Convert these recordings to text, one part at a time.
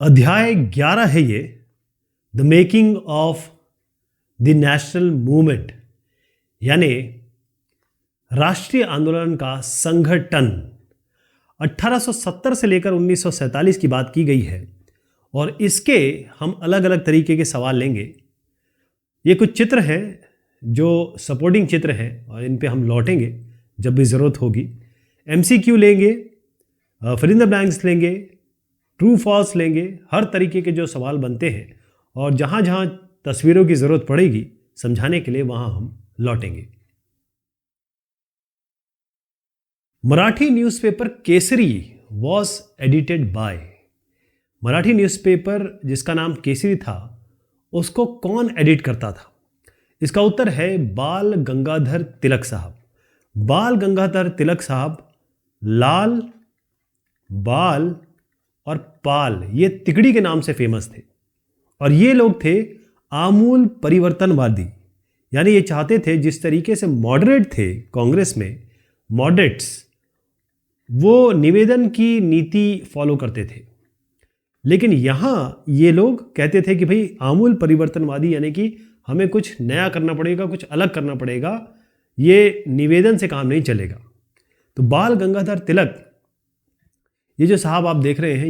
अध्याय 11 है ये, the making of the national movement, यानी राष्ट्रीय आंदोलन का संगठन। 1870 से लेकर 1947 की बात की गई है और इसके हम अलग अलग तरीके के सवाल लेंगे। ये कुछ चित्र हैं जो सपोर्टिंग चित्र हैं और इन पे हम लौटेंगे जब भी ज़रूरत होगी। MCQ लेंगे, फिल इन द ब्लैंक्स लेंगे, ट्रू फॉल्स लेंगे, हर तरीके के जो सवाल बनते हैं और जहाँ जहाँ तस्वीरों की ज़रूरत पड़ेगी समझाने के लिए वहाँ हम लौटेंगे। Marathi newspaper Kesari was edited by. Marathi newspaper जिसका नाम केसरी था उसको कौन एडिट करता था? इसका उत्तर है बाल गंगाधर तिलक साहब। बाल गंगाधर तिलक साहब लाल, बाल और पाल ये तिकड़ी के नाम से फेमस थे और ये लोग थे आमूल परिवर्तनवादी, यानी ये चाहते थे जिस तरीके से मॉडरेट थे कांग्रेस में, मॉडरेट्स वो निवेदन की नीति फॉलो करते थे, लेकिन यहाँ ये लोग कहते थे कि भाई आमूल परिवर्तनवादी यानी कि हमें कुछ नया करना पड़ेगा, कुछ अलग करना पड़ेगा, ये निवेदन से काम नहीं चलेगा। तो बाल गंगाधर तिलक, ये जो साहब आप देख रहे हैं,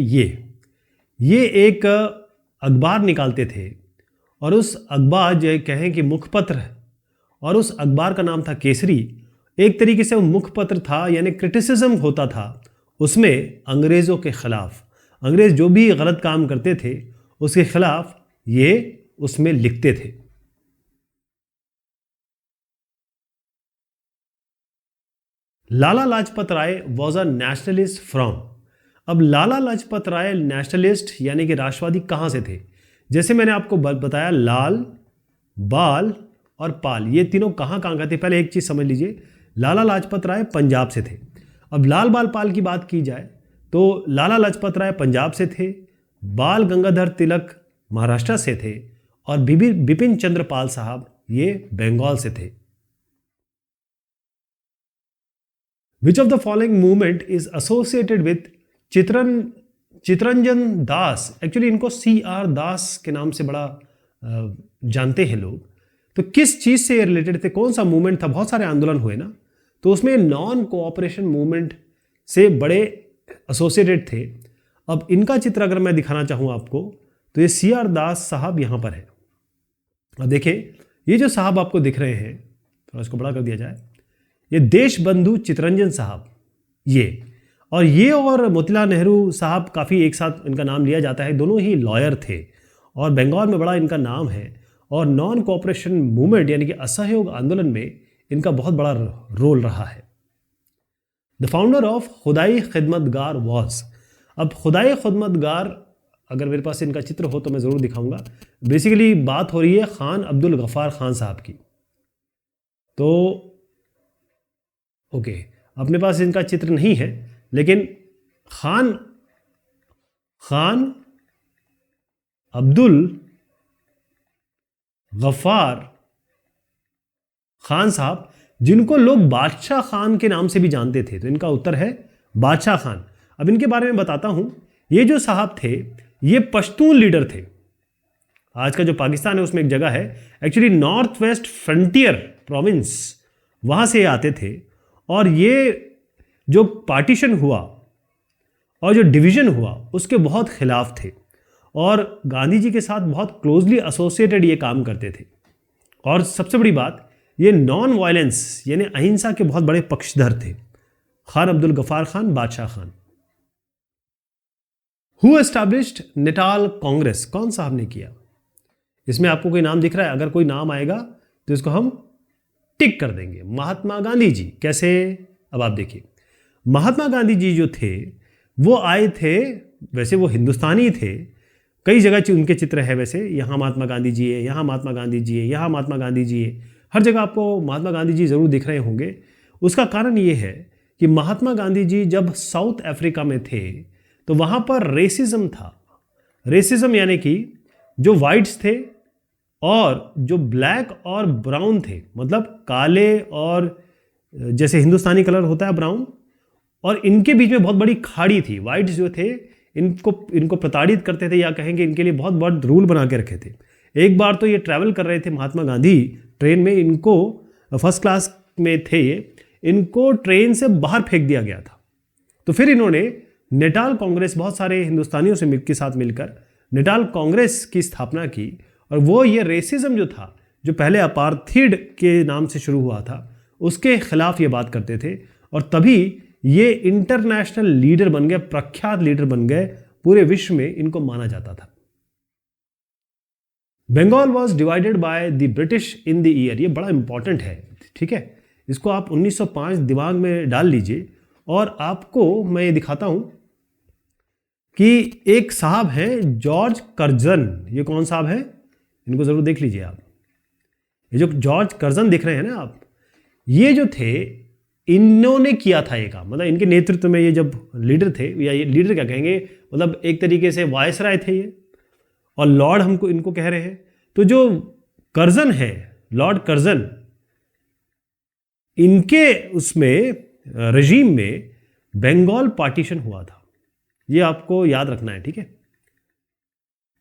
ये एक अखबार निकालते थे और उस अखबार जो कहें कि मुखपत्र है, और उस अखबार का नाम था केसरी। एक तरीके से वो मुखपत्र था, यानी क्रिटिसिज्म होता था उसमें अंग्रेज़ों के ख़िलाफ़। अंग्रेज़ जो भी गलत काम करते थे उसके खिलाफ ये उसमें लिखते थे। Lala Lajpat Rai was a nationalist from. अब लाला लाजपत राय नेशनलिस्ट यानी कि राष्ट्रवादी कहाँ से थे? जैसे मैंने आपको बताया, लाल, बाल और पाल ये तीनों कहाँ का थे? पहले एक चीज़ समझ लीजिए, लाला लाजपत राय पंजाब से थे। अब लाल, बाल, पाल की बात की जाए तो लाला लाजपत राय पंजाब से थे, बाल गंगाधर तिलक महाराष्ट्र से थे और बिपिन चंद्र पाल साहब ये बंगाल से थे। Which of the following movement is associated with Chittaranjan Das? Actually इनको CR दास के नाम से बड़ा जानते हैं लोग। तो किस चीज़ से ये रिलेटेड थे? कौन सा मूवमेंट था? बहुत सारे आंदोलन हुए ना, तो उसमें नॉन कोऑपरेशन मूवमेंट से बड़े एसोसिएटेड थे। अब इनका चित्र अगर मैं दिखाना चाहूँ आपको तो ये CR दास साहब यहाँ पर है। अब देखिए, ये जो साहब आपको दिख रहे हैं, थोड़ा इसको बड़ा कर दिया जाए, ये देश बंधु चितरंजन साहब, ये और मोतीलाल नेहरू साहब काफ़ी एक साथ इनका नाम लिया जाता है। दोनों ही लॉयर थे और बंगाल में बड़ा इनका नाम है और नॉन कोऑपरेशन मूवमेंट यानी कि असहयोग आंदोलन में इनका बहुत बड़ा रोल रहा है। द फाउंडर ऑफ खुदाई खिदमतगार वॉज। अब खुदाई खिदमतगार अगर मेरे पास इनका चित्र हो तो मैं ज़रूर दिखाऊंगा। बेसिकली बात हो रही है खान अब्दुल गफ़ार खान साहब की। तो ओके, अपने पास इनका चित्र नहीं है, लेकिन खान अब्दुल गफ़ार खान साहब, जिनको लोग बादशाह खान के नाम से भी जानते थे, तो इनका उत्तर है बादशाह खान। अब इनके बारे में बताता हूं। ये जो साहब थे ये पश्तून लीडर थे। आज का जो पाकिस्तान है उसमें एक जगह है, actually north west frontier province, वहां से आते थे और ये जो पार्टीशन हुआ और जो डिवीज़न हुआ उसके बहुत खिलाफ थे और गांधी जी के साथ बहुत क्लोजली एसोसिएटेड ये काम करते थे। और सबसे बड़ी बात, ये नॉन वायलेंस यानी अहिंसा के बहुत बड़े पक्षधर थे। खान अब्दुल गफ़ार खान, बादशाह Khan. Who established Natal Congress? कौन साहब ने किया? इसमें आपको कोई नाम दिख रहा है? अगर कोई नाम आएगा तो इसको हम टिक कर देंगे। महात्मा गांधी जी। कैसे? अब आप देखिए, महात्मा गांधी जी जो थे वो आए थे, वैसे वो हिंदुस्तानी थे, कई जगह उनके चित्र है, वैसे यहाँ महात्मा गांधी जी है, यहाँ महात्मा गांधी जी है, यहाँ महात्मा गांधी जी है, हर जगह आपको महात्मा गांधी जी ज़रूर दिख रहे होंगे। उसका कारण ये है कि महात्मा गांधी जी जब साउथ अफ्रीका में थे तो वहाँ पर रेसिज्म था। रेसिज्म यानी कि जो वाइट्स थे और जो ब्लैक और ब्राउन थे, मतलब काले और जैसे हिंदुस्तानी कलर होता है ब्राउन, और इनके बीच में बहुत बड़ी खाड़ी थी। वाइट्स जो थे इनको प्रताड़ित करते थे, या कहेंगे इनके लिए बहुत बहुत रूल बना के रखे थे। एक बार तो ये ट्रैवल कर रहे थे महात्मा गांधी ट्रेन में, इनको फर्स्ट क्लास में थे ये, इनको ट्रेन से बाहर फेंक दिया गया था। तो फिर इन्होंने नेटाल कांग्रेस, बहुत सारे हिंदुस्तानियों से के साथ मिलकर नेटाल कांग्रेस की स्थापना की। और वो ये रेसिज्म जो था, जो पहले अपार्थीड के नाम से शुरू हुआ था, उसके खिलाफ ये बात करते थे। और तभी ये इंटरनेशनल लीडर बन गए, प्रख्यात लीडर बन गए, पूरे विश्व में इनको माना जाता था। Bengal was divided by the British in the year, ये बड़ा इंपॉर्टेंट है, ठीक है। इसको आप 1905 दिमाग में डाल लीजिए। और आपको मैं ये दिखाता हूं कि एक साहब हैं जॉर्ज कर्जन। ये कौन साहब है, इनको जरूर देख लीजिए आप। ये जो जॉर्ज कर्जन दिख रहे हैं ना आप, ये जो थे, इन्होंने किया था ये काम। मतलब इनके नेतृत्व में ये जब लीडर थे, या ये लीडर क्या कहेंगे, मतलब एक तरीके से वायसराय थे ये, और लॉर्ड हमको इनको कह रहे हैं। तो जो कर्जन है, लॉर्ड कर्जन, इनके उसमें रजीम में बंगाल पार्टीशन हुआ था। ये आपको याद रखना है, ठीक है।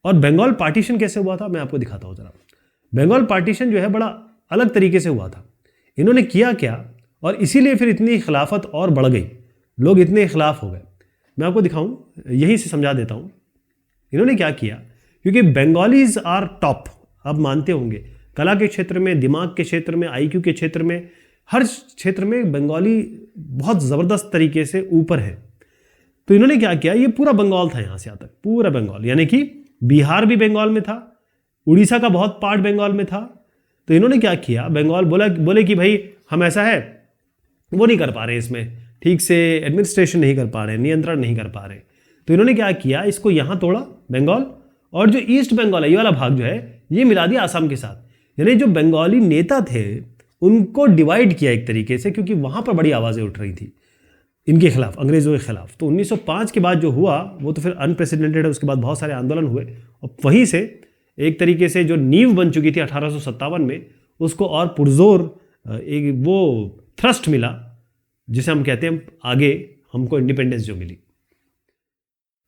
और बंगाल पार्टीशन कैसे हुआ था मैं आपको दिखाता हूं जरा। बंगाल पार्टीशन जो है बड़ा अलग तरीके से हुआ था। इन्होंने किया क्या, और इसीलिए फिर इतनी खिलाफत और बढ़ गई, लोग इतने खिलाफ हो गए। मैं आपको दिखाऊं, यहीं से समझा देता हूं इन्होंने क्या किया। क्योंकि बंगालीज आर टॉप, आप मानते होंगे, कला के क्षेत्र में, दिमाग के क्षेत्र में, आईक्यू के क्षेत्र में, हर क्षेत्र में बंगाली बहुत ज़बरदस्त तरीके से ऊपर है। तो इन्होंने क्या किया, ये पूरा बंगाल था, यहाँ से यहाँ तक पूरा बंगाल, यानी कि बिहार भी बंगाल में था, उड़ीसा का बहुत पार्ट बंगाल में था। तो इन्होंने क्या किया, बंगाल बोले कि भाई हम ऐसा है, वो नहीं कर पा रहे, इसमें ठीक से एडमिनिस्ट्रेशन नहीं कर पा रहे, नियंत्रण नहीं कर पा रहे। तो इन्होंने क्या किया, इसको यहाँ तोड़ा बंगाल, और जो ईस्ट बंगाल है, ये वाला भाग जो है, ये मिला दिया आसाम के साथ। यानी जो बंगाली नेता थे उनको डिवाइड किया एक तरीके से, क्योंकि वहाँ पर बड़ी आवाज़ें उठ रही थी इनके खिलाफ, अंग्रेज़ों के खिलाफ। तो 1905 के बाद जो हुआ वो तो फिर अनप्रेसिडेंटेड है। उसके बाद बहुत सारे आंदोलन हुए, और वहीं से एक तरीके से जो नींव बन चुकी थी 1857 में, उसको और पुरजोर एक वो थ्रस्ट मिला, जिसे हम कहते हैं आगे हमको इंडिपेंडेंस जो मिली।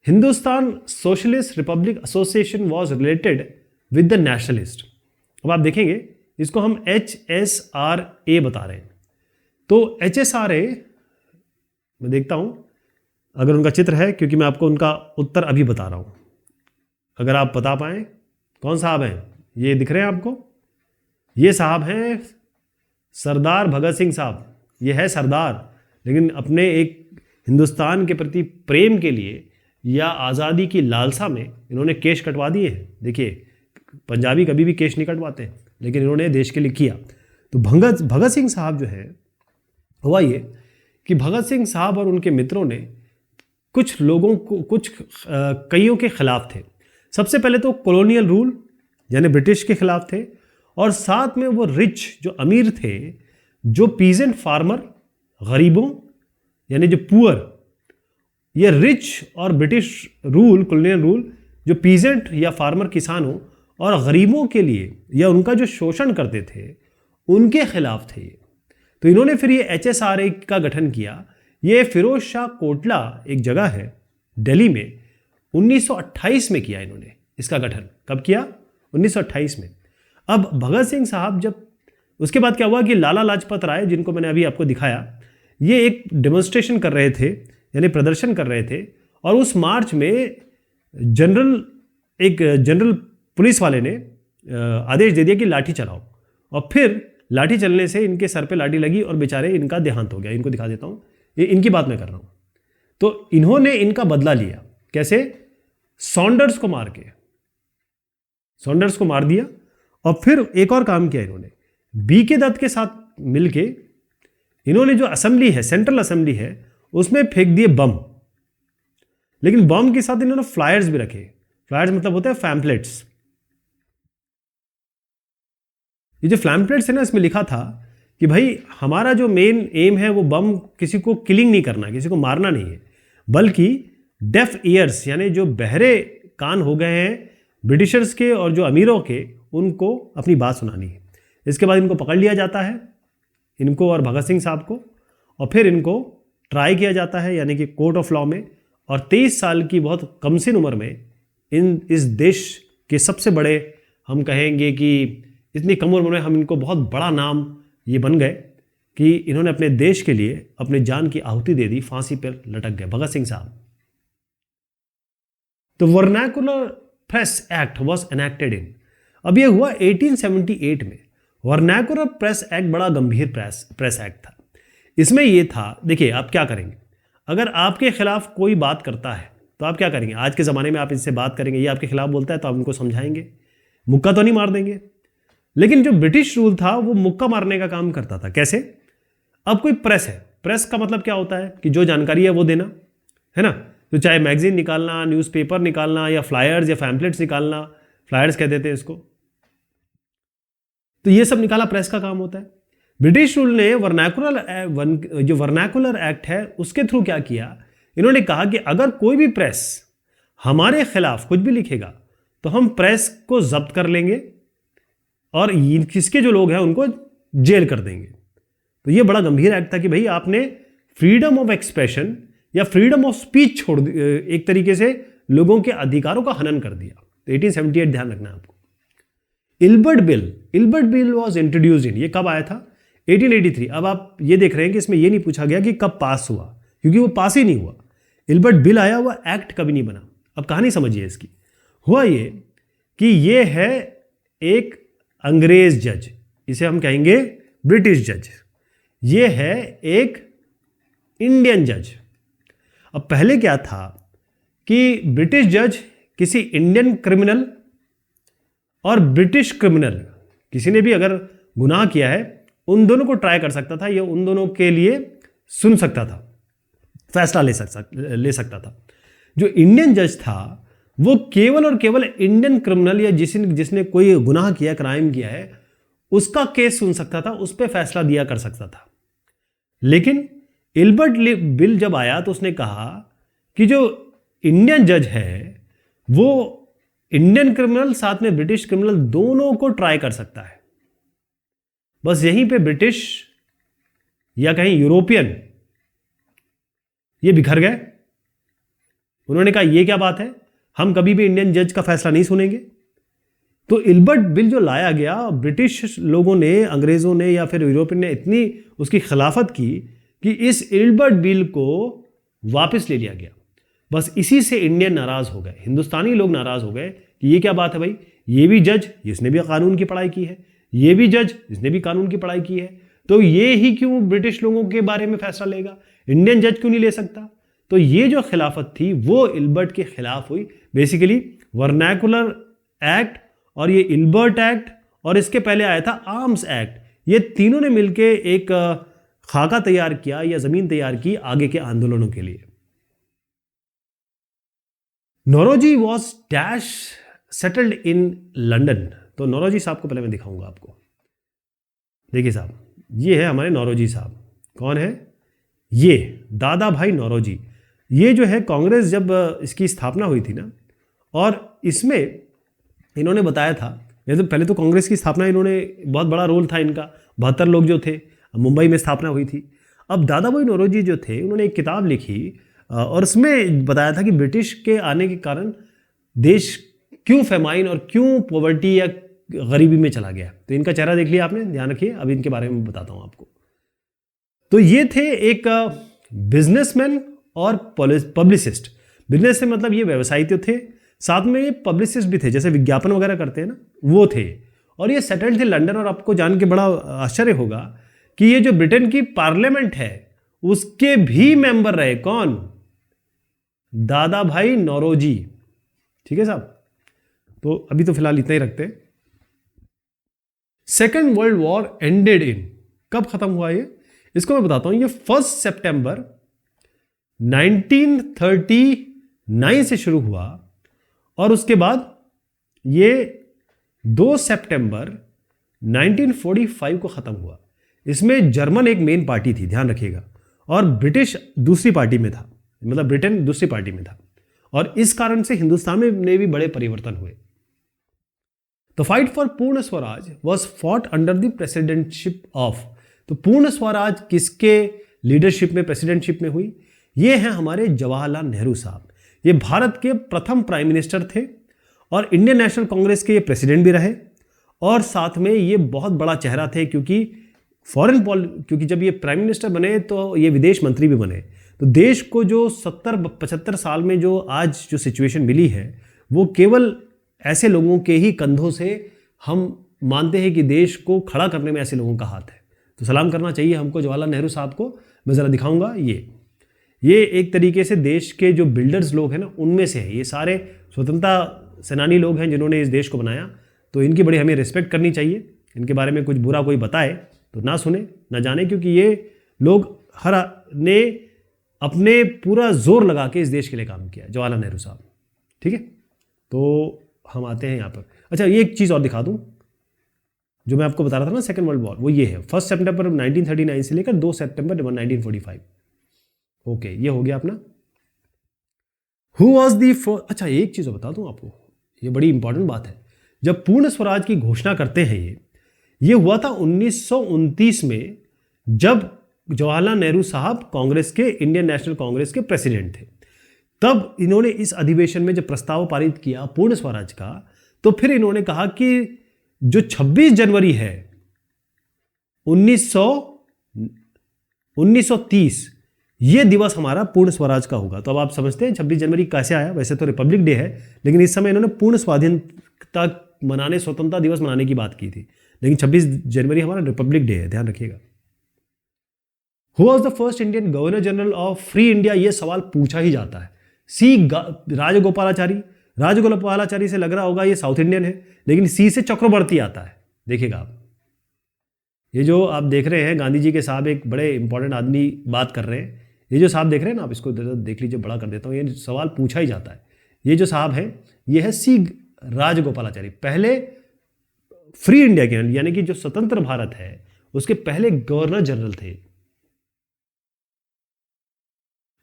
Hindustan socialist republic association was related with the nationalist. अब आप देखेंगे इसको हम HSRA बता रहे हैं। तो HSRA मैं देखता हूं अगर उनका चित्र है, क्योंकि मैं आपको उनका उत्तर अभी बता रहा हूं, अगर आप बता पाए कौन साहब हैं। ये दिख रहे हैं आपको, ये साहब हैं सरदार भगत सिंह साहब। ये है सरदार, लेकिन अपने एक हिंदुस्तान के प्रति प्रेम के लिए या आज़ादी की लालसा में इन्होंने केश कटवा दिए हैं। देखिए, पंजाबी कभी भी केश नहीं कटवाते, लेकिन इन्होंने देश के लिए किया। तो भगत सिंह साहब जो है, हुआ ये कि भगत सिंह साहब और उनके मित्रों ने कुछ लोगों को, कईयों के खिलाफ थे। सबसे पहले तो कॉलोनियल रूल यानी ब्रिटिश के खिलाफ थे, और साथ में वो रिच जो अमीर थे, जो पीजेंट फार्मर, गरीबों यानी जो पुअर, ये रिच और ब्रिटिश रूल, कॉलोनियल रूल, जो पीजेंट या फार्मर किसानों और गरीबों के लिए या उनका जो शोषण करते थे, उनके खिलाफ थे। तो इन्होंने फिर ये HSRA का गठन किया। ये फिरोज शाह कोटला एक जगह है दिल्ली में, 1928 में किया इन्होंने इसका गठन। कब किया? 1928 में। अब भगत सिंह साहब जब, उसके बाद क्या हुआ कि लाला लाजपत राय, जिनको मैंने अभी आपको दिखाया, ये एक डेमोन्स्ट्रेशन कर रहे थे, यानी प्रदर्शन कर रहे थे, और उस मार्च में एक जनरल पुलिस वाले ने आदेश दे दिया कि लाठी चलाओ, और फिर लाठी चलने से इनके सर पे लाठी लगी और बेचारे इनका देहांत हो गया। इनको दिखा देता हूँ, ये इनकी बात मैं कर रहा हूँ। तो इन्होंने इनका बदला लिया, कैसे? सॉन्डर्स को मार के, सॉन्डर्स को मार दिया, और फिर एक और काम किया इन्होंने, BK दत्त के साथ मिलके इन्होंने जो असेंबली है, सेंट्रल असेंबली है, उसमें फेंक दिए बम। लेकिन बम के साथ इन्होंने फ्लायर्स भी रखे। फ्लायर्स मतलब होता है पैम्पलेट्स। ये जो पैम्पलेट्स है ना, इसमें लिखा था कि भाई हमारा जो मेन एम है वो बम किसी को किलिंग नहीं करना, किसी को मारना नहीं है, बल्कि डेफ ईयर्स यानी जो बहरे कान हो गए हैं ब्रिटिशर्स के और जो अमीरों के, उनको अपनी बात सुनानी है। इसके बाद इनको पकड़ लिया जाता है, इनको और भगत सिंह साहब को, और फिर इनको ट्राई किया जाता है यानी कि कोर्ट ऑफ लॉ में, और 23 साल की बहुत कम सी उम्र में इस देश के सबसे बड़े, हम कहेंगे कि इतनी कम उम्र में हम इनको बहुत बड़ा नाम ये बन गए कि इन्होंने अपने देश के लिए अपने जान की आहुति दे दी, फांसी पर लटक गए, भगत सिंह साहब। तो vernacular press act was enacted इन, अब यह हुआ 1878 में। वर्नाकुलर प्रेस एक्ट बड़ा गंभीर प्रेस एक्ट था। इसमें यह था, देखिए आप क्या करेंगे, अगर आपके खिलाफ कोई बात करता है तो आप क्या करेंगे, आज के ज़माने में आप इससे बात करेंगे, ये आपके खिलाफ बोलता है तो आप उनको समझाएंगे, मुक्का तो नहीं मार देंगे। लेकिन जो ब्रिटिश रूल था वो मुक्का मारने का काम करता था। कैसे? अब कोई प्रेस है, प्रेस का मतलब क्या होता है कि जो जानकारी है वो देना, है ना। तो चाहे मैगजीन निकालना, न्यूज़पेपर निकालना, या फ्लायर्स या पैम्पलेट्स निकालना, फ्लायर्स कह देते हैं इसको, तो ये सब निकाला प्रेस का काम होता है। ब्रिटिश रूल ने जो वर्नाकुलर एक्ट है उसके थ्रू क्या किया, इन्होंने कहा कि अगर कोई भी प्रेस हमारे खिलाफ कुछ भी लिखेगा तो हम प्रेस को जब्त कर लेंगे और किसके जो लोग हैं उनको जेल कर देंगे। तो ये बड़ा गंभीर एक्ट था कि भाई आपने फ्रीडम ऑफ एक्सप्रेशन या फ्रीडम ऑफ स्पीच छोड़, एक तरीके से लोगों के अधिकारों का हनन कर दिया। तो 1878 ध्यान रखना है आपको। Ilbert bill was introduced in, ये कब आया था? 1883। अब आप ये देख रहे हैं कि इसमें ये नहीं पूछा गया कि कब पास हुआ, क्योंकि वो पास ही नहीं हुआ। इल्बर्ट बिल आया हुआ, एक्ट कभी नहीं बना। अब कहानी समझिए इसकी। हुआ ये कि ये है एक अंग्रेज जज, इसे हम कहेंगे ब्रिटिश जज, ये है एक इंडियन जज। अब पहले क्या था कि ब्रिटिश जज किसी इंडियन क्रिमिनल और ब्रिटिश क्रिमिनल, किसी ने भी अगर गुनाह किया है, उन दोनों को ट्राई कर सकता था, या उन दोनों के लिए सुन सकता था, फैसला ले सकता था। जो इंडियन जज था वो केवल और केवल इंडियन क्रिमिनल या जिसने कोई गुनाह किया, क्राइम किया है, उसका केस सुन सकता था, उस पर फैसला दिया कर सकता था। लेकिन इल्बर्ट बिल जब आया तो उसने कहा कि जो इंडियन जज है वो इंडियन क्रिमिनल साथ में ब्रिटिश क्रिमिनल दोनों को ट्राई कर सकता है। बस यहीं पे ब्रिटिश या कहीं यूरोपियन ये बिखर गए। उन्होंने कहा ये क्या बात है, हम कभी भी इंडियन जज का फैसला नहीं सुनेंगे। तो इल्बर्ट बिल जो लाया गया, ब्रिटिश लोगों ने, अंग्रेजों ने या फिर यूरोपियन ने इतनी उसकी खिलाफत की कि इस इल्बर्ट बिल को वापस ले लिया गया। बस इसी से इंडियन नाराज हो गए, हिंदुस्तानी लोग नाराज हो गए कि ये क्या बात है भाई, ये भी जज जिसने भी कानून की पढ़ाई की है, ये भी जज जिसने भी कानून की पढ़ाई की है, तो ये ही क्यों ब्रिटिश लोगों के बारे में फैसला लेगा, इंडियन जज क्यों नहीं ले सकता। तो ये जो खिलाफत थी वो इल्बर्ट के खिलाफ हुई। बेसिकली वर्नाकुलर एक्ट और ये इल्बर्ट एक्ट और इसके पहले आया था आर्म्स एक्ट, ये तीनों ने मिलकर एक खाका तैयार किया या जमीन तैयार की आगे के आंदोलनों के लिए। Naoroji was dash settled in London. तो नौरोजी साहब को पहले मैं दिखाऊंगा आपको। देखिए साहब, ये है हमारे नौरोजी साहब। कौन है ये? दादा भाई नौरोजी। ये जो है कांग्रेस जब इसकी स्थापना हुई थी ना, और इसमें इन्होंने बताया था, पहले तो कांग्रेस की स्थापना इन्होंने, बहुत बड़ा रोल था इनका, 72 लोग जो थे, मुंबई में स्थापना हुई थी। अब दादा भाई नौरोजी जो थे उन्होंने एक किताब लिखी और उसमें बताया था कि ब्रिटिश के आने के कारण देश क्यों फेमाइन और क्यों पॉवर्टी या गरीबी में चला गया। तो इनका चेहरा देख लिया आपने, ध्यान रखिए, अब इनके बारे में बताता हूं आपको। तो ये थे एक बिजनेसमैन और पब्लिसिस्ट। बिजनेस से मतलब ये व्यवसायी तो थे, साथ में ये पब्लिसिस्ट भी थे, जैसे विज्ञापन वगैरह करते हैं ना, वो थे। और ये सेटल्ड थे लंदन। और आपको जान के बड़ा आश्चर्य होगा कि ये जो ब्रिटेन की पार्लियामेंट है उसके भी मेंबर रहे। कौन? दादा भाई नौरोजी। ठीक है साहब, तो अभी तो फिलहाल इतना ही रखते हैं। Second world war ended in, कब खत्म हुआ ये, इसको मैं बताता हूं। ये 1 सितंबर 1939 से शुरू हुआ और उसके बाद ये 2 सितंबर 1945 को खत्म हुआ। इसमें जर्मन एक मेन पार्टी थी, ध्यान रखिएगा, और ब्रिटिश दूसरी पार्टी में था, मतलब ब्रिटेन दूसरी पार्टी में था। और इस कारण से हिंदुस्तान में भी बड़े परिवर्तन हुए। द फाइट फॉर पूर्ण Swaraj was fought under the presidentship of. तो पूर्ण स्वराज किसके लीडरशिप में, प्रेसिडेंटशिप में हुई? ये हैं हमारे जवाहरलाल नेहरू साहब। ये भारत के प्रथम प्राइम मिनिस्टर थे और इंडियन नेशनल कांग्रेस के ये प्रेसिडेंट भी रहे, और साथ में ये बहुत बड़ा चेहरा थे क्योंकि क्योंकि जब ये प्राइम मिनिस्टर बने तो ये विदेश मंत्री भी बने। तो देश को जो 70-75 साल में जो आज जो सिचुएशन मिली है, वो केवल ऐसे लोगों के ही कंधों से हम मानते हैं कि देश को खड़ा करने में ऐसे लोगों का हाथ है। तो सलाम करना चाहिए हमको जवाहरलाल नेहरू साहब को। मैं ज़रा दिखाऊंगा, ये एक तरीके से देश के जो बिल्डर्स लोग हैं ना, उनमें से है। ये सारे स्वतंत्रता सेनानी लोग हैं जिन्होंने इस देश को बनाया, तो इनकी बड़ी हमें रिस्पेक्ट करनी चाहिए। इनके बारे में कुछ बुरा कोई बताए तो ना सुने ना जाने, क्योंकि ये लोग हर ने अपने पूरा जोर लगा के इस देश के लिए काम किया, जवाहरलाल नेहरू साहब। ठीक है, तो हम आते हैं यहाँ पर। अच्छा, ये एक चीज़ और दिखा दूँ जो मैं आपको बता रहा था ना, सेकेंड वर्ल्ड वॉर, वो ये है 1 सितंबर 1939 से लेकर 2 सितंबर 1945। ओके, ये हो गया अपना हु वॉज दी फर्स्ट। अच्छा, एक चीज़ और बता दूँ आपको, ये बड़ी इंपॉर्टेंट बात है। जब पूर्ण स्वराज की घोषणा करते हैं ये हुआ था 1929 में, जब जवाहरलाल नेहरू साहब कांग्रेस के, इंडियन नेशनल कांग्रेस के प्रेसिडेंट थे। तब इन्होंने इस अधिवेशन में जब प्रस्ताव पारित किया पूर्ण स्वराज का, तो फिर इन्होंने कहा कि जो 26 जनवरी है 1930, ये दिवस हमारा पूर्ण स्वराज का होगा। तो अब आप समझते हैं 26 जनवरी कैसे आया। वैसे तो रिपब्लिक डे है, लेकिन इस समय इन्होंने पूर्ण स्वाधीनता मनाने, स्वतंत्रता दिवस मनाने की बात की थी, लेकिन 26 जनवरी हमारा रिपब्लिक डे है, ध्यान रखिएगा। Who was the first Indian governor general of free India, ये सवाल पूछा ही जाता है। सी राजगोपालाचारी। राजगोपालाचारी से लग रहा होगा ये साउथ इंडियन है, लेकिन सी से चक्रवर्ती आता है। देखिएगा आप, ये जो आप देख रहे हैं गांधी जी के साहब, एक बड़े इंपॉर्टेंट आदमी बात कर रहे हैं। ये जो साहब देख रहे हैं ना आप, इसको देख लीजिए, बड़ा कर देता हूँ, ये सवाल पूछा ही जाता है। ये जो साहब है, ये है सी राजगोपालाचारी। पहले फ्री इंडिया के, यानी कि जो स्वतंत्र भारत है, उसके पहले गवर्नर जनरल थे।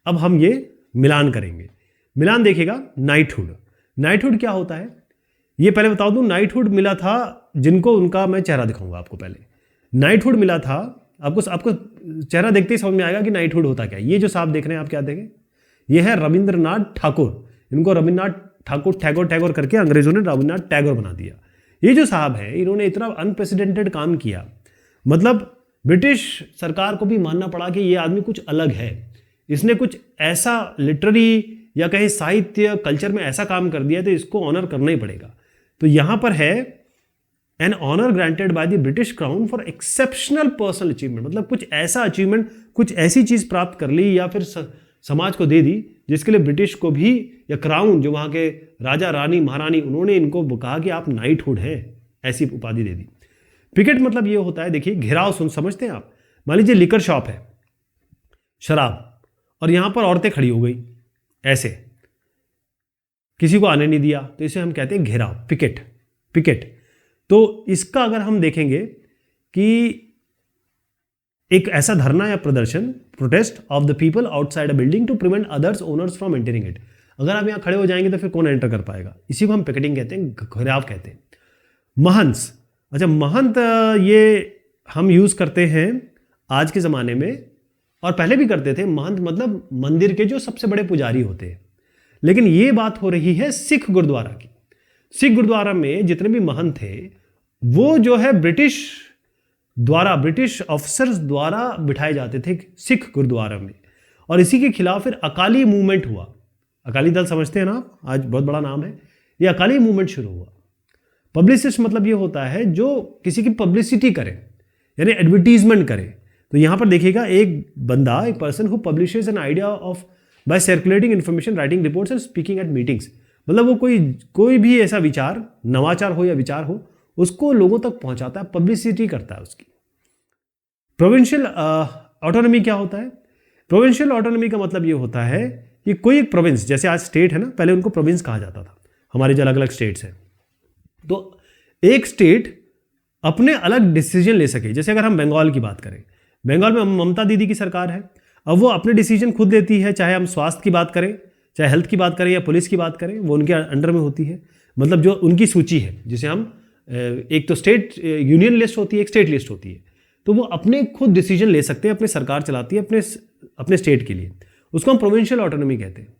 अब हम ये मिलान करेंगे। मिलान देखिएगा, नाइटहुड। नाइटहुड क्या होता है ये पहले बता दूं। नाइटहुड मिला था जिनको, उनका मैं चेहरा दिखाऊंगा आपको। पहले नाइटहुड मिला था, आपको चेहरा देखते ही समझ में आएगा कि नाइटहुड होता क्या है। ये जो साहब देख रहे हैं आप, क्या देखें, ये है रविंद्रनाथ ठाकुर। इनको रविन्द्रनाथ ठाकुर टैगोर करके अंग्रेजों ने रविन्द्रनाथ टैगोर बना दिया। ये जो साहब है, इन्होंने इतना अनप्रेसिडेंटेड काम किया, मतलब ब्रिटिश सरकार को भी मानना पड़ा कि ये आदमी कुछ अलग है। इसने कुछ ऐसा लिटरेरी या कहीं साहित्य कल्चर में ऐसा काम कर दिया, तो इसको ऑनर करना ही पड़ेगा। तो यहां पर है an honour granted by the British crown for exceptional personal achievement, मतलब कुछ ऐसा अचीवमेंट, कुछ ऐसी चीज प्राप्त कर ली या फिर समाज को दे दी जिसके लिए ब्रिटिश को भी, या क्राउन जो वहां के राजा रानी महारानी, उन्होंने इनको कहा कि आप नाइटहुड हैं, ऐसी उपाधि दे दी। पिकेट मतलब ये होता है, देखिए घेराव, समझते हैं आप। मान लीजिए लिकर शॉप है, शराब, और यहां पर औरतें खड़ी हो गई ऐसे, किसी को आने नहीं दिया, तो इसे हम कहते हैं घेराव, पिकेट। तो इसका अगर हम देखेंगे कि एक ऐसा धरना या प्रदर्शन, protest of the people outside a building to prevent others owners from entering it. अगर आप यहां खड़े हो जाएंगे तो फिर कौन एंटर कर पाएगा, इसी को हम पिकेटिंग कहते हैं, घेराव कहते हैं। महंस, अच्छा महंत ये हम यूज करते हैं आज के ज़माने में, और पहले भी करते थे। महंत मतलब मंदिर के जो सबसे बड़े पुजारी होते हैं, लेकिन ये बात हो रही है सिख गुरुद्वारा की। सिख गुरुद्वारा में जितने भी महंत थे, वो जो है ब्रिटिश ऑफिसर्स द्वारा बिठाए जाते थे सिख गुरुद्वारा में, और इसी के खिलाफ फिर अकाली मूवमेंट हुआ। अकाली दल समझते हैं ना आप, आज बहुत बड़ा नाम है। ये अकाली मूवमेंट शुरू हुआ। पब्लिसिस्ट मतलब ये होता है जो किसी की पब्लिसिटी करे, यानी एडवर्टीजमेंट करे। तो यहां पर देखिएगा, एक बंदा, एक person who publishes an idea of by circulating information, writing reports and speaking at meetings. मतलब वो कोई भी ऐसा विचार, नवाचार हो या विचार हो, उसको लोगों तक पहुंचाता है, पब्लिसिटी करता है उसकी। प्रोविंशियल ऑटोनॉमी क्या होता है? प्रोविंशियल ऑटोनॉमी का मतलब ये होता है कि कोई एक प्रोविंस, जैसे आज स्टेट है ना, पहले उनको प्रोविंस कहा जाता था, हमारे जो अलग अलग स्टेट्स हैं, तो एक स्टेट अपने अलग डिसीजन ले सके। जैसे अगर हम बंगाल की बात करें, बंगाल में ममता दीदी की सरकार है, अब वो अपने डिसीजन खुद लेती है, चाहे हम स्वास्थ्य की बात करें, चाहे हेल्थ की बात करें या पुलिस की बात करें, वो उनके अंडर में होती है। मतलब जो उनकी सूची है, जिसे हम एक तो स्टेट यूनियन लिस्ट होती है, एक स्टेट लिस्ट होती है, तो वो अपने खुद डिसीजन ले सकते हैं, अपनी सरकार चलाती है अपने स्टेट के लिए। उसको हम प्रोविंशियल ऑटोनॉमी कहते हैं,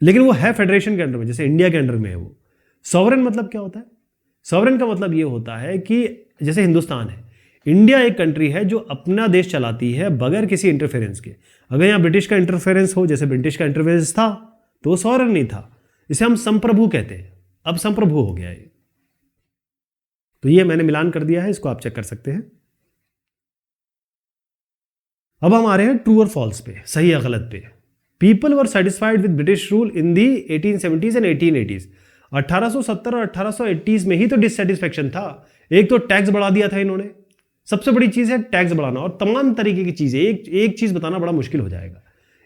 लेकिन वो है फेडरेशन के अंडर में, जैसे इंडिया के अंडर में है वो। सॉवरेन मतलब क्या होता है? सॉवरेन का मतलब ये होता है कि जैसे हिंदुस्तान है, इंडिया एक कंट्री है जो अपना देश चलाती है बगैर किसी इंटरफेरेंस के। अगर यहाँ ब्रिटिश का इंटरफेरेंस हो, जैसे ब्रिटिश का इंटरफेरेंस था, तो वो सॉवरेन नहीं था। इसे हम संप्रभु कहते हैं। अब संप्रभु हो गया ये। तो ये मैंने मिलान कर दिया है, इसको आप चेक कर सकते हैं। अब हम आ रहे हैं ट्रू और फॉल्स पे, सही या गलत पे। People were satisfied with British rule in the 1870s and 1880s। 1870 और 1880s में ही तो डिससेटिस्फेक्शन था। एक तो टैक्स बढ़ा दिया था इन्होंने, सबसे बड़ी चीज है टैक्स बढ़ाना, और तमाम तरीके की चीजें, एक चीज बताना बड़ा मुश्किल हो जाएगा।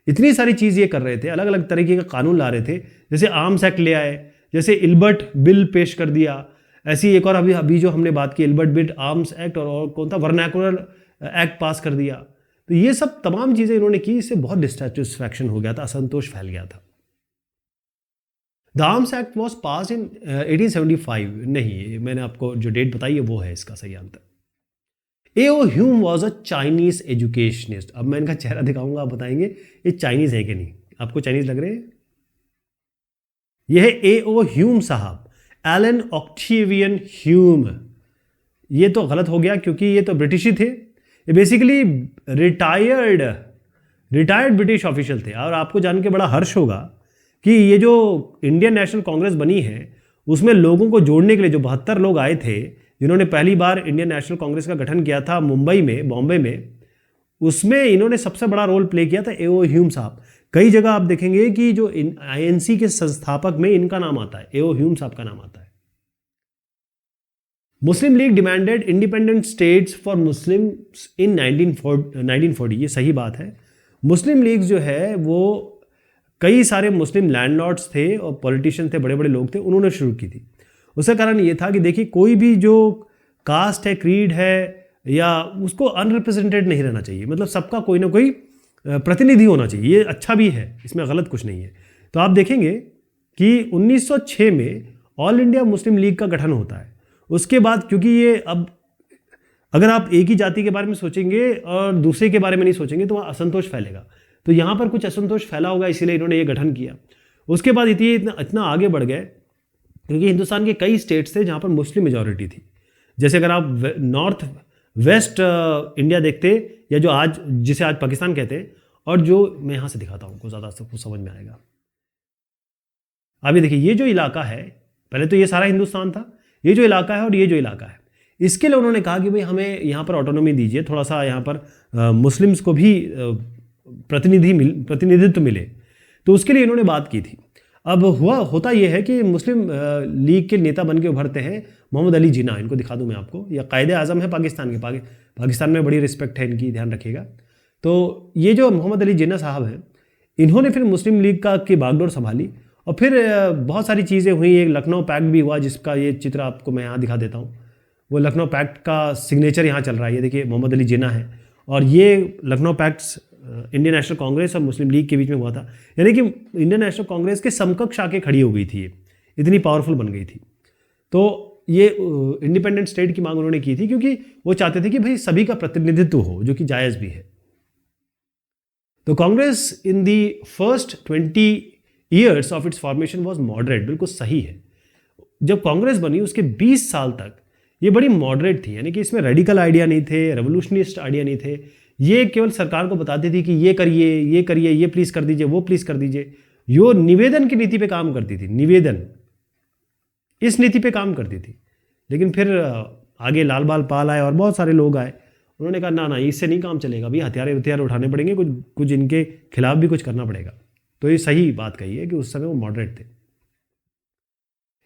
इतनी सारी चीज ये कर रहे थे, अलग अलग तरीके का कानून ला रहे थे। जैसे आर्म्स एक्ट ले आए, जैसे इल्बर्ट बिल पेश कर दिया, ऐसी एक और अभी जो हमने बात की इल्बर्ट बिल आर्म्स एक्ट, और कौन था, वर्नाकुलर एक्ट पास कर दिया। तो ये सब तमाम चीजें इन्होंने की, इससे बहुत डिससेटिस्फैक्शन हो गया था, असंतोष फैल गया था। The arms act was pass in 1875। नहीं, मैंने आपको जो डेट बताई है वो है इसका सही answer. A.O. Hume was a Chinese educationist. अब मैं इनका चेहरा दिखाऊंगा, आप बताएंगे ये चाइनीज है कि नहीं। आपको चाइनीज लग रहे हैं? यह है A.O. ह्यूम साहब, एलन ऑक्टेवियन ह्यूम। ये तो गलत हो गया क्योंकि ये तो ब्रिटिश ही थे। ये बेसिकली रिटायर्ड ब्रिटिश ऑफिशियल थे। और आपको जान के बड़ा हर्ष होगा कि ये जो इंडियन नेशनल कांग्रेस बनी है, उसमें लोगों को जोड़ने के लिए जो 72 लोग आए थे, जिन्होंने पहली बार इंडियन नेशनल कांग्रेस का गठन किया था मुंबई में, बॉम्बे में, उसमें इन्होंने सबसे बड़ा रोल प्ले किया था A.O. ह्यूम साहब। कई जगह आप देखेंगे कि जो INC के संस्थापक में इनका नाम आता है, A.O. ह्यूम साहब का नाम आता है। Muslim League demanded independent states for Muslims in 1940। ये सही बात है। मुस्लिम लीग जो है वो कई सारे मुस्लिम लैंडलॉर्ड्स थे और पॉलिटिशियन थे, बड़े बड़े लोग थे, उन्होंने शुरू की थी। उसका कारण ये था कि देखिए, कोई भी जो कास्ट है, क्रीड है, या उसको अनरिप्रेजेंटेड नहीं रहना चाहिए। मतलब सबका कोई ना कोई प्रतिनिधि होना चाहिए। ये अच्छा भी है, इसमें गलत कुछ नहीं है। तो आप देखेंगे कि 1906 में ऑल इंडिया मुस्लिम लीग का गठन होता है। उसके बाद, क्योंकि ये अब अगर आप एक ही जाति के बारे में सोचेंगे और दूसरे के बारे में नहीं सोचेंगे तो वहाँ असंतोष फैलेगा। तो यहाँ पर कुछ असंतोष फैला होगा, इसीलिए इन्होंने ये गठन किया। उसके बाद इतना आगे बढ़ गए क्योंकि हिंदुस्तान के कई स्टेट्स थे जहाँ पर मुस्लिम मेजॉरिटी थी। जैसे अगर आप नॉर्थ वेस्ट इंडिया देखते, या जो आज जिसे आज पाकिस्तान कहते हैं, और जो मैं यहाँ से दिखाता हूँ, को ज़्यादा सबको समझ में आएगा। आप ये देखिए, ये जो इलाका है, पहले तो ये सारा हिंदुस्तान था, ये जो इलाका है और ये जो इलाका है, इसके लिए उन्होंने कहा कि भाई हमें यहाँ पर ऑटोनॉमी दीजिए, थोड़ा सा यहाँ पर मुस्लिम्स को भी प्रतिनिधित्व मिले। तो उसके लिए इन्होंने बात की थी। अब होता यह है कि मुस्लिम लीग के नेता बन के उभरते हैं मोहम्मद अली जिन्ना। इनको दिखा दूं मैं आपको, यह कायदे आज़म है पाकिस्तान के। पाकिस्तान में बड़ी रिस्पेक्ट है इनकी, ध्यान रखिएगा। तो ये जो मोहम्मद अली जिन्ना साहब हैं, इन्होंने फिर मुस्लिम लीग की बागडोर संभाली, और फिर बहुत सारी चीज़ें हुई। एक लखनऊ पैक्ट भी हुआ, जिसका ये चित्र आपको मैं यहाँ दिखा देता हूँ। वो लखनऊ पैक्ट का सिग्नेचर यहाँ चल रहा है, ये देखिए मोहम्मद अली जिन्ना है। और ये Lucknow pacts Indian national Congress और मुस्लिम लीग के बीच में हुआ था। यानी कि इंडियन नेशनल कांग्रेस के समकक्ष आके खड़ी हो गई थी, ये इतनी पावरफुल बन गई थी। तो ये इंडिपेंडेंट स्टेट की मांग उन्होंने की थी क्योंकि वो चाहते थे कि भाई सभी का प्रतिनिधित्व हो, जो कि जायज़ भी है। तो Congress in the first 20 years of its formation was moderate. बिल्कुल सही है। जब कांग्रेस बनी उसके 20 साल तक ये बड़ी मॉडरेट थी, यानी कि इसमें रेडिकल आइडिया नहीं थे, रेवोल्यूशनिस्ट आइडिया नहीं थे। ये केवल सरकार को बताती थी कि ये करिए, ये करिए, ये प्लीज़ कर दीजिए, वो प्लीज़ कर दीजिए। यो निवेदन की नीति पे काम करती थी, निवेदन, इस नीति पे काम करती थी। लेकिन फिर आगे लाल बाल पाल आए और बहुत सारे लोग आए, उन्होंने कहा ना इससे नहीं काम चलेगा, भाई हथियार उठाने पड़ेंगे, कुछ इनके खिलाफ भी कुछ करना पड़ेगा। तो ये सही बात कही है कि उस समय वो मॉडरेट थे।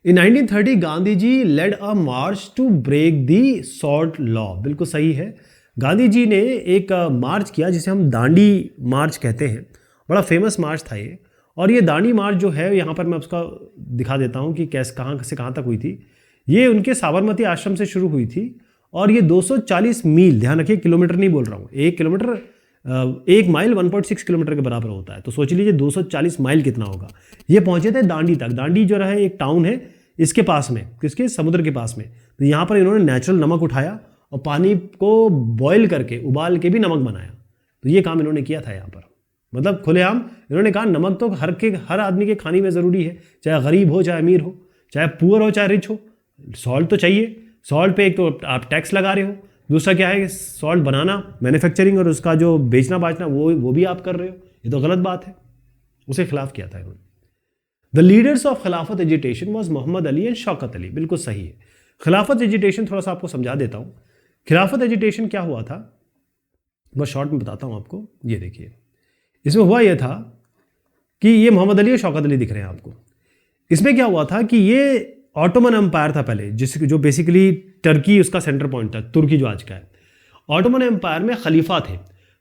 In 1930 Gandhi ji led a march to break the salt law. बिल्कुल सही है। गांधी जी ने एक मार्च किया जिसे हम दांडी मार्च कहते हैं। बड़ा फेमस मार्च था ये। और ये दांडी मार्च जो है, यहाँ पर मैं उसका दिखा देता हूँ कि कैसे कहाँ से कहाँ तक हुई थी। ये उनके साबरमती आश्रम से शुरू हुई थी और ये 240 मील, ध्यान रखिए किलोमीटर नहीं बोल रहा हूँ, 1 किलोमीटर 1 माइल 1.6 किलोमीटर के बराबर होता है। तो सोच लीजिए 240 माइल कितना होगा। ये पहुंचे थे दांडी तक। दांडी जो रहा एक टाउन है इसके पास में, किसके, समुद्र के पास में। तो यहाँ पर इन्होंने नेचुरल नमक उठाया और पानी को बॉयल करके, उबाल के भी नमक बनाया। तो ये काम इन्होंने किया था यहाँ पर। मतलब खुलेआम इन्होंने कहा नमक तो हर आदमी के खाने में ज़रूरी है, चाहे गरीब हो चाहे अमीर हो, चाहे पुअर हो चाहे रिच हो, सॉल्ट तो चाहिए। सॉल्ट पे एक तो आप टैक्स लगा रहे हो, दूसरा क्या है कि सॉल्ट बनाना, मैन्युफैक्चरिंग और उसका जो बेचना बाचना वो भी आप कर रहे हो, ये तो गलत बात है। उसे खिलाफ किया था इन्होंने। The leaders of Khilafat agitation was Mohammad Ali and Shaukat Ali. बिल्कुल सही है। खिलाफत एजिटेशन थोड़ा सा आपको समझा देता हूँ। खिलाफत एजिटेशन क्या हुआ था, बस शॉर्ट में बताता हूँ आपको। ये देखिए, इसमें हुआ यह था कि ये मोहम्मद अली और शौकत अली दिख रहे हैं आपको। इसमें क्या हुआ था कि ये ऑटोमन एम्पायर था पहले, जो बेसिकली टर्की उसका सेंटर पॉइंट था, तुर्की जो आज का है। ऑटोमन एम्पायर में खलीफा थे।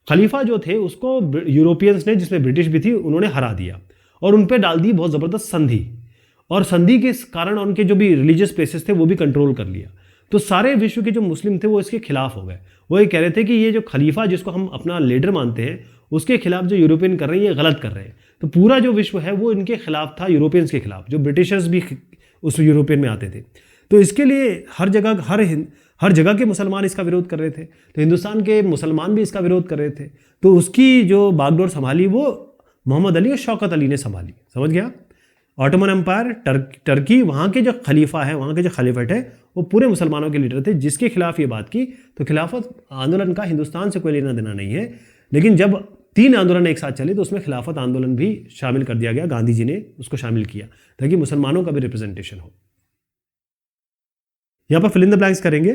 खलीफा जो थे उसको यूरोपियंस ने, जिसमें ब्रिटिश भी थी, उन्होंने हरा दिया और उन पर डाल दी बहुत ज़बरदस्त संधि, और संधि के कारण उनके जो भी रिलीजियस प्लेसेस थे वो भी कंट्रोल कर लिया। तो सारे विश्व के जो मुस्लिम थे वो इसके खिलाफ हो गए। वो ये कह रहे थे कि ये जो खलीफा जिसको हम अपना लीडर मानते हैं उसके खिलाफ जो यूरोपियन कर रहे हैं ये गलत कर रहे हैं। तो पूरा जो विश्व है वो इनके खिलाफ था, यूरोपियंस के खिलाफ, जो ब्रिटिशर्स भी उस यूरोपियन में आते थे। तो इसके लिए हर जगह के मुसलमान इसका विरोध कर रहे थे। तो हिंदुस्तान के मुसलमान भी इसका विरोध कर रहे थे। तो उसकी जो बागडोर संभाली वो मोहम्मद अली और शौकत अली ने संभाली। समझ गया? ऑटोमन एम्पायर, टर्की, वहाँ के जो खलीफा है, वहाँ के जो खलीफेट है, वो पूरे मुसलमानों के लीडर थे, जिसके खिलाफ ये बात की। तो खिलाफत आंदोलन का हिंदुस्तान से कोई लेना देना नहीं है, लेकिन जब 3 आंदोलन एक साथ चले तो उसमें खिलाफत आंदोलन भी शामिल कर दिया गया। गांधी जी ने उसको शामिल किया ताकि मुसलमानों का भी रिप्रेजेंटेशन हो। यहां पर फिल इन द ब्लैंक्स करेंगे।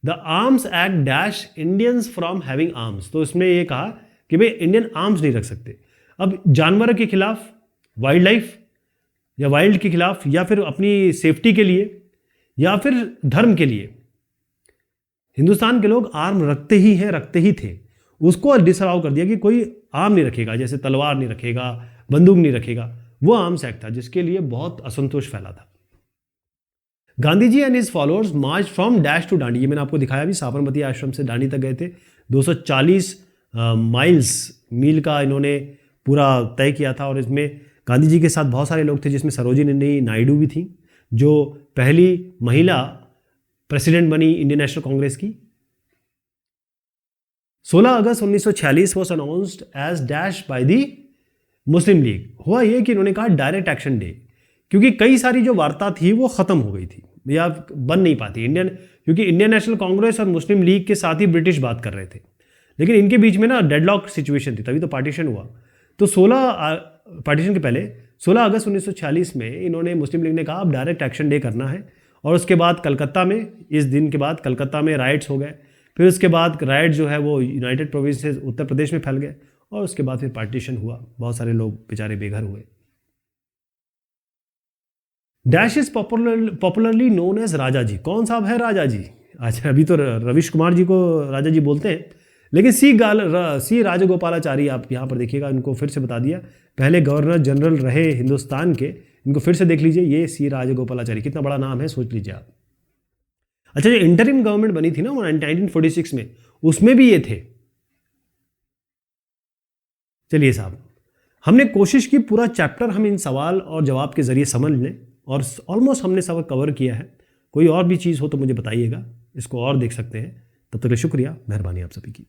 The arms act dash Indians from having arms. तो इसमें यह कहा कि भाई इंडियन आर्म्स नहीं रख सकते। अब जानवर के खिलाफ, वाइल्ड लाइफ या वाइल्ड के खिलाफ, या फिर अपनी सेफ्टी के लिए, या फिर धर्म के लिए हिंदुस्तान के लोग आर्म रखते ही हैं, रखते ही थे। उसको डिसअलाउ कर दिया कि कोई आर्म नहीं रखेगा, जैसे तलवार नहीं रखेगा, बंदूक नहीं रखेगा। वो आर्म्स एक्ट था जिसके लिए बहुत असंतोष फैला था। Gandhi ji and his followers march from dash to Dandi. ये मैंने आपको दिखाया भी, साबरमती आश्रम से डांडी तक गए थे। 240 मील का इन्होंने पूरा तय किया था। और इसमें गांधी जी के साथ बहुत सारे लोग थे, जिसमें सरोजिनी नायडू भी थी, जो पहली महिला प्रेसिडेंट बनी इंडियन नेशनल कांग्रेस की। 16 August 1946 was announced as dash by the Muslim League. हुआ ये कि इन्होंने कहा डायरेक्ट एक्शन डे, क्योंकि कई सारी जो वार्ता थी वो खत्म हो गई थी या बन नहीं पाती क्योंकि इंडियन नेशनल कांग्रेस और मुस्लिम लीग के साथ ही ब्रिटिश बात कर रहे थे, लेकिन इनके बीच में ना डेडलॉक सिचुएशन थी, तभी तो पार्टीशन हुआ। तो पार्टीशन के पहले 16 अगस्त 1946 में इन्होंने, मुस्लिम लीग ने कहा अब डायरेक्ट एक्शन डे करना है। और उसके बाद कलकत्ता में, इस दिन के बाद कलकत्ता में राइट्स हो गए। फिर उसके बाद राइट जो है वो यूनाइटेड प्रोविंसेस उत्तर प्रदेश में फैल गए, और उसके बाद फिर पार्टीशन हुआ, बहुत सारे लोग बेचारे बेघर हुए। Dash is popularly known as Raja ji. कौन साहब है राजा जी? अच्छा, अभी तो रविश कुमार जी को राजा जी बोलते हैं, लेकिन सी राजगोपालाचारी, आप यहाँ पर देखिएगा, इनको फिर से बता दिया, पहले गवर्नर जनरल रहे हिंदुस्तान के। इनको फिर से देख लीजिए, ये सी राजगोपालाचारी, कितना बड़ा नाम है, सोच लीजिए आप। अच्छा, जो इंटरिम गवर्नमेंट बनी थी ना 1946 में, उसमें भी ये थे। चलिए साहब, हमने कोशिश की पूरा चैप्टर हम इन सवाल और जवाब के जरिए समझ लें, और ऑलमोस्ट हमने सब कवर किया है। कोई और भी चीज़ हो तो मुझे बताइएगा, इसको और देख सकते हैं। तब तक शुक्रिया, मेहरबानी आप सभी की।